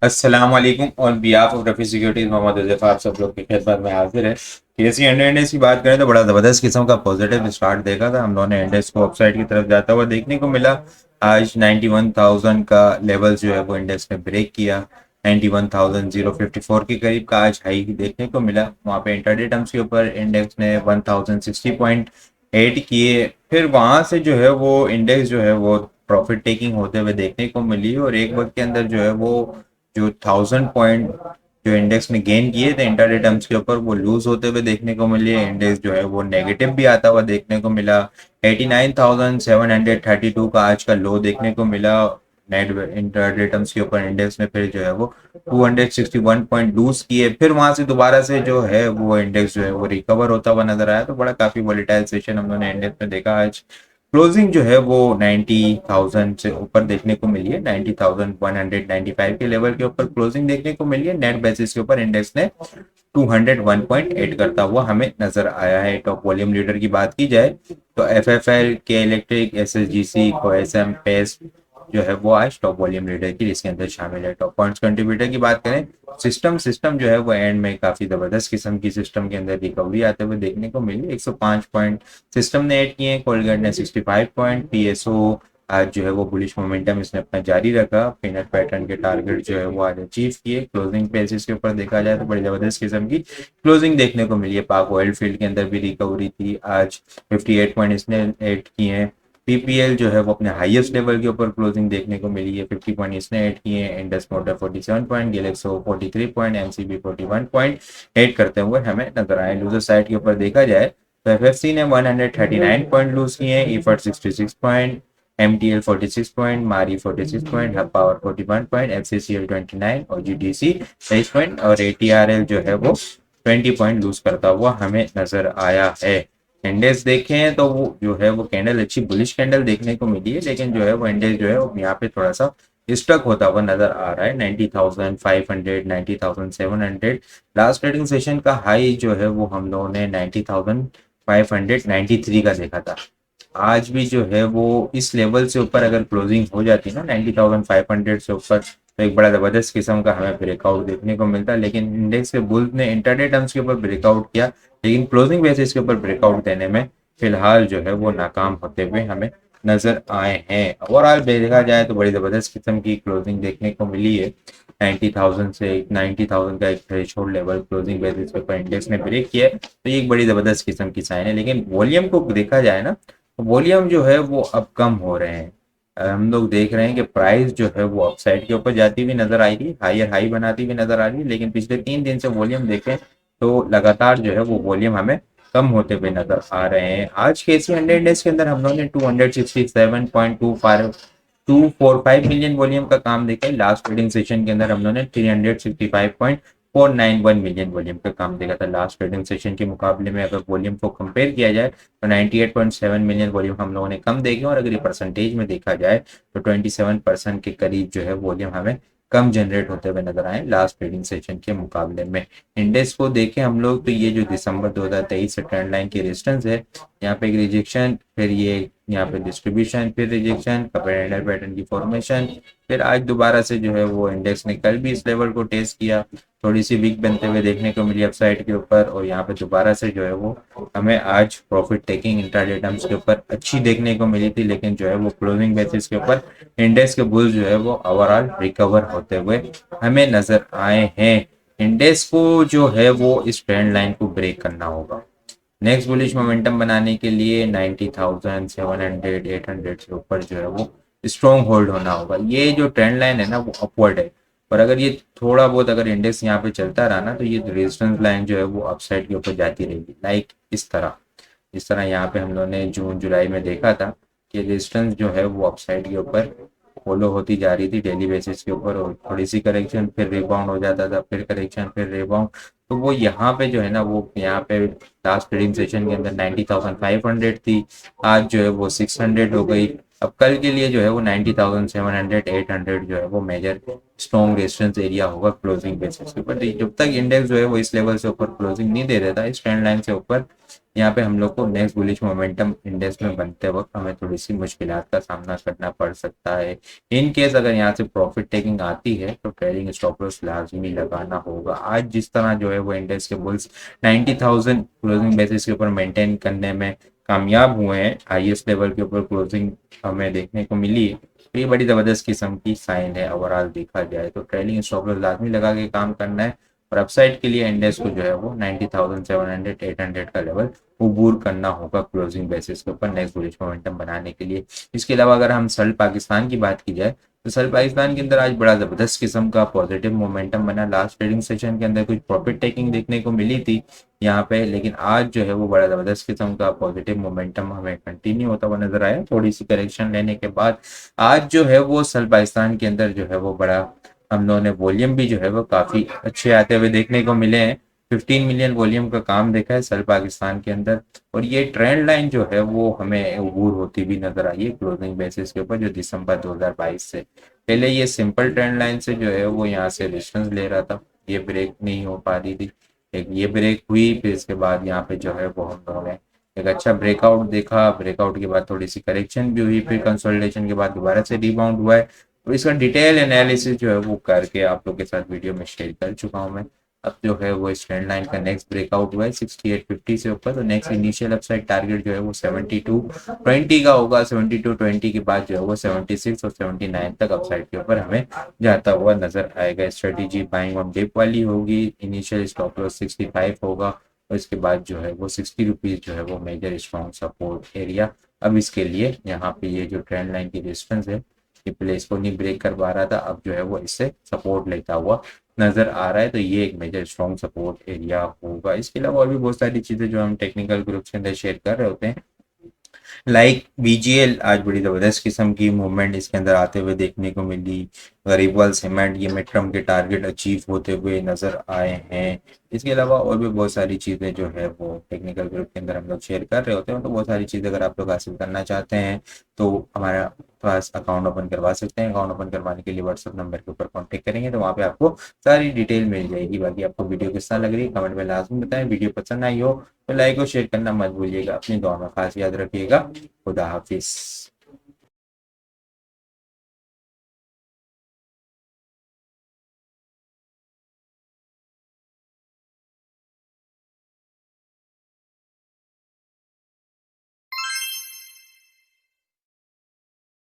अस्सलाम वालेकुम और behalf of Rafi Securities Mohammed Huzaifa आप सब लोग की खिदमत में हाजिर है। केसी हंड्रेड इंडेक्स की बात करें तो बड़ा ज़बरदस्त किस्म का पॉजिटिव स्टार्ट देखा था हम लोगों ने। इंडेक्स को अपसाइड की तरफ जाता हुआ देखने को मिला। आज 91,000 का लेवल जो है वो इंडेक्स ने ब्रेक किया। 91,054 के करीब का आज हाई देखने को मिला। वहाँ पे इंटरडे टर्म्स के ऊपर इंडेक्स ने 1060.8 किए। फिर वहाँ से जो है वो इंडेक्स जो है वो प्रॉफिट टेकिंग होते हुए देखने को मिली और एक वक्त के अंदर जो है वो जो 1000 पॉइंट जो इंडेक्स ने गेन किए थे इंटरडे टर्म्स के ऊपर वो लूज होते हुए देखने को मिले। इंडेक्स जो है वो नेगेटिव भी आता हुआ देखने को मिला। 89,732 का आज का लो देखने को मिला। नेट इंटरडे टर्म्स के ऊपर इंडेक्स ने फिर जो है वो 261 पॉइंट लूज किए। फिर वहां से दोबारा से जो है वो इंडेक्स जो है वो रिकवर होता हुआ नजर आया। तो बड़ा काफी वोलेटाइल सेशन हम लोगों ने इंडेक्स में देखा आज। क्लोजिंग जो है वो 90,000 से ऊपर देखने को मिली है। 90,195 के लेवल के ऊपर क्लोजिंग देखने को मिली है। नेट बेसिस के ऊपर इंडेक्स ने 201.8 करता हुआ हमें नजर आया है। टॉप वॉल्यूम लीडर की बात की जाए तो एफएफएल के इलेक्ट्रिक एसएसजीसी कोएसएम पेस जो है वो आज टॉप वॉल्यूम लीडर की लिस्ट के अंदर शामिल है। टॉप पॉइंट्स कंट्रीब्यूटर की बात करें सिस्टम जो है वो एंड में काफी जबरदस्त किस्म की सिस्टम के अंदर रिकवरी आते हुए देखने को मिली। 105 पॉइंट सिस्टम ने ऐड किए। कोलगेट ने 65 पॉइंट। पीएसओ आज जो है वो बुलिश मोमेंटम इसने अपना जारी रखा। पिनट पैटर्न के टारगेट जो है वो आज अचीव किए। क्लोजिंग बेसिस के ऊपर देखा जाए तो बड़ी जबरदस्त किस्म की क्लोजिंग देखने को मिली है। पाक ऑयल फील्ड के अंदर भी रिकवरी थी। आज 58 पॉइंट इसने ऐड किए हैं। पीपीएल जो है वो अपने हाईएस्ट लेवल के ऊपर क्लोजिंग देखने को मिली है। 50 पॉइंट इसने ऐड किए हैं। Indus motor 47 point, Glaxo 43 point, MCB 41 point add करते हुए हमें नजर आए। लूजर साइड के ऊपर देखा जाए तो एफएफसी ने 139 पॉइंट लूज किए हैं। ईफर्ट 66 पॉइंट, एमटीएल 46 पॉइंट, मारी 46 पॉइंट, हब पावर 41 पॉइंट, एफसीसीएल 29 और जीडीसी 23 पॉइंट और एटीआरएल जो है वो 20 पॉइंट लूज करता हुआ हमें नजर आया है। इंडेक्स देखें तो वो जो है वो कैंडल अच्छी बुलिश कैंडल देखने को मिली है, लेकिन जो है वो इंडेक्स जो है वो यहाँ पे थोड़ा सा स्टक होता हुआ नजर आ रहा है। 90,500, 90,700 लास्ट ट्रेडिंग सेशन का हाई जो है वो हम लोगों ने 90,593 का देखा था। आज भी जो है वो इस लेवल से ऊपर अगर क्लोजिंग हो जाती ना 90,500 से ऊपर तो एक बड़ा जबरदस्त किस्म का हमें ब्रेकआउट देखने को मिलता है। लेकिन इंडेक्स के बुल्स ने इंटरडे टर्म्स के ऊपर ब्रेकआउट किया, लेकिन क्लोजिंग बेसिस के ऊपर ब्रेकआउट देने में फिलहाल जो है वो नाकाम होते हुए हमें नजर आए हैं। ओवरऑल देखा जाए तो बड़ी जबरदस्त किस्म की क्लोजिंग देखने को मिली है। 90,000 से 90,000 का एक थ्रेशोल्ड लेवल क्लोजिंग बेसिस पे इंडेक्स ने ब्रेक किया है, तो ये एक बड़ी जबरदस्त किस्म की साइन है। लेकिन वॉल्यूम को देखा जाए ना, वॉल्यूम जो है वो अब कम हो रहे हैं। हम लोग देख रहे हैं कि प्राइस जो है वो अपसाइड के ऊपर जाती हुई नजर आई थी, हायर हाई बनाती हुई नजर आ रही है। लेकिन पिछले 3 दिन से वॉल्यूम देखें तो लगातार जो है वो वॉल्यूम हमें कम होते हुए नजर आ रहे हैं। आज के एसी हंड्रेड डेज के अंदर हम लोगों ने 267.245 मिलियन वॉल्यूम का काम देखा है। लास्ट ट्रेडिंग सेशन के अंदर हम लोगों ने 365.491 मिलियन वॉल्यूम का काम देखा था। लास्ट ट्रेडिंग सेशन के मुकाबले में अगर वॉल्यूम को कंपेयर किया जाए तो 98.7 मिलियन वॉल्यूम हम लोगों ने कम देखे, और अगर ये परसेंटेज में देखा जाए तो 27% के करीब जो है वॉल्यूम हमें कम जनरेट होते हुए नजर आए लास्ट ट्रेडिंग सेशन के मुकाबले में। इंडेक्स को देखें हम लोग तो ये जो दिसंबर 2023 से ट्रेंड लाइन की रेजिस्टेंस है, यहाँ पे एक रिजेक्शन, फिर ये यहाँ पे डिस्ट्रीब्यूशन, फिर रिजेक्शन, कैंडल पैटर्न की फॉर्मेशन, फिर आज दोबारा से जो है वो इंडेक्स ने कल भी इस लेवल को टेस्ट किया, थोड़ी सी वीक बनते हुए देखने को मिली अपसाइड के ऊपर, और यहाँ पे दोबारा से जो है वो हमें आज प्रॉफिट टेकिंग इंट्राडे टर्म्स के ऊपर अच्छी देखने को मिली थी। लेकिन जो है वो क्लोजिंग बेसिस के ऊपर इंडेक्स के बुल्स जो है वो ओवरऑल रिकवर होते हुए हमें नजर आए हैं। इंडेक्स को जो है वो इस ट्रेंड लाइन को ब्रेक करना होगा। नेक्स्ट बुलिश मोमेंटम बनाने के लिए 90,700, 800 से ऊपर जो है वो स्ट्रॉन्ग होल्ड होना होगा। ये जो ट्रेंड लाइन है ना वो अपवर्ड है, और अगर ये थोड़ा बहुत अगर इंडेक्स यहाँ पे चलता रहा ना तो ये रेजिस्टेंस लाइन जो है वो अपसाइड के ऊपर जाती रहेगी। लाइक इस तरह, जिस तरह यहाँ पे हम लोगों ने जून जुलाई में देखा था कि रेजिस्टेंस जो है वो अपसाइड के ऊपर फॉलो होती जा रही थी डेली बेसिस के ऊपर, और थोड़ी सी करेक्शन फिर रिबाउंड हो जाता था, फिर करेक्शन फिर रिबाउंड। तो वो यहाँ पे जो है ना वो यहाँ पे लास्ट ट्रेडिंग सेशन के अंदर 90,500 थी, आज जो है वो 600 हो गई। अब कल के लिए जो है वो 90,700 800 जो है वो मेजर स्ट्रॉन्ग रेजिस्टेंस एरिया होगा क्लोजिंग बेसिस के ऊपर। तो जब तक इंडेक्स जो है वो इस लेवल से ऊपर क्लोजिंग नहीं दे देता इस ट्रेंड लाइन से ऊपर, यहाँ पे हम लोग को नेक्स्ट बुलिश मोमेंटम इंडेक्स में बनते वक्त हमें थोड़ी सी मुश्किलात का सामना करना पड़ सकता है। इन केस अगर यहाँ से प्रॉफिट टेकिंग आती है तो ट्रेडिंग स्टॉप लॉस लाजमी लगाना होगा। आज जिस तरह जो है वो इंडेक्स के बुल्स 90,000 क्लोजिंग बेसिस के ऊपर मेंटेन करने में कामयाब हुए हैं, हाईएस्ट लेवल के ऊपर क्लोजिंग हमें देखने को मिली है, तो ये बड़ी ज़बरदस्त किस्म की साइन है। ओवरऑल देखा जाए तो ट्रेडिंग स्टॉप लॉस लाजमी लगा के काम करना है, और अपसाइड के लिए इंडेक्स को जो है वो 90,700 800 का लेवल अबूर करना होगा क्लोजिंग बेसिस के ऊपर नेक्स्ट बुलिश मोमेंटम बनाने के लिए। इसके अलावा अगर हम सल पाकिस्तान की बात की जाए तो सल पाकिस्तान के अंदर आज बड़ा ज़बरदस्त किस्म का पॉजिटिव मोमेंटम बना। लास्ट ट्रेडिंग सेशन के अंदर कुछ प्रॉफिट टेकिंग देखने को मिली थी यहाँ पे, लेकिन आज जो है वो बड़ा ज़बरदस्त किस्म का पॉजिटिव मोमेंटम हमें कंटिन्यू होता हुआ नजर आया। थोड़ी सी करेक्शन लेने के बाद आज जो है वो सल पाकिस्तान के अंदर जो है वो बड़ा, हम लोगों ने वॉल्यूम भी जो है वो काफ़ी अच्छे आते हुए देखने को मिले हैं। 15 मिलियन वॉल्यूम का काम देखा है सल पाकिस्तान के अंदर, और ये ट्रेंड लाइन जो है वो हमें अबूर होती भी नजर आई है क्लोजिंग बेसिस के ऊपर, जो दिसंबर 2022 से पहले ये सिंपल ट्रेंड लाइन से जो है वो यहाँ से रेजिस्टेंस ले रहा था, ये ब्रेक नहीं हो पा रही थी। एक ये ब्रेक हुई, फिर इसके बाद यहाँ पे जो है वो हम लोगों ने एक अच्छा ब्रेकआउट देखा, ब्रेकआउट के बाद थोड़ी सी करेक्शन भी हुई, फिर कंसोलिडेशन के बाद दोबारा से रिबाउंड हुआ है। तो इसका डिटेल एनालिसिस जो है वो करके आप लोग के साथ वीडियो में शेयर कर चुका हूँ मैं। अब जो है वो इस ट्रेंड लाइन का नेक्स्ट ब्रेकआउट हुआ है 6850 से ऊपर, तो नेक्स्ट इनिशियल अपसाइड टारगेट जो है वो 7220 का होगा। 7220 के बाद जो है वो 76 और 79 तक अपसाइड के ऊपर हमें जाता हुआ नजर आएगा। स्ट्रेटेजी बाइंग ऑन डिप वाली होगी, इनिशियल स्टॉप लॉस 65 होगा, और इसके बाद जो है वो 60 रुपीज जो है वो मेजर स्ट्रॉन्ग सपोर्ट एरिया। अब इसके लिए यहाँ पे ये जो ट्रेंड लाइन की डिस्टेंस है ये प्लेस को नहीं ब्रेक कर पा रहा था, अब जो है वो इससे सपोर्ट लेता हुआ नजर आ रहा है, तो ये एक मेजर स्ट्रॉन्ग सपोर्ट एरिया होगा। इसके अलावा और भी बहुत सारी चीजें जो हम टेक्निकल ग्रुप्स के अंदर शेयर कर रहे होते हैं, लाइक बीजीएल आज बड़ी जबरदस्त किस्म की मूवमेंट इसके अंदर आते हुए देखने को मिली। गरीबवाल सीमेंट ये मिड टर्म के टारगेट अचीव होते हुए नजर आए हैं। इसके अलावा और भी बहुत सारी चीज़ें जो है वो टेक्निकल ग्रुप के अंदर हम लोग शेयर कर रहे होते हैं, तो बहुत सारी चीज़ें अगर आप लोग हासिल करना चाहते हैं तो हमारा पास अकाउंट ओपन करवा सकते हैं। अकाउंट ओपन करवाने के लिए व्हाट्सअप नंबर के ऊपर कॉन्टेक्ट करेंगे तो वहाँ पे आपको सारी डिटेल मिल जाएगी। बाकी आपको वीडियो किस तरह लग रही है कमेंट में लाजमी बताएं। वीडियो पसंद आई हो तो लाइक और शेयर करना मत भूलिएगा। अपनी दुआ में खास याद रखिएगा। खुदा हाफिज।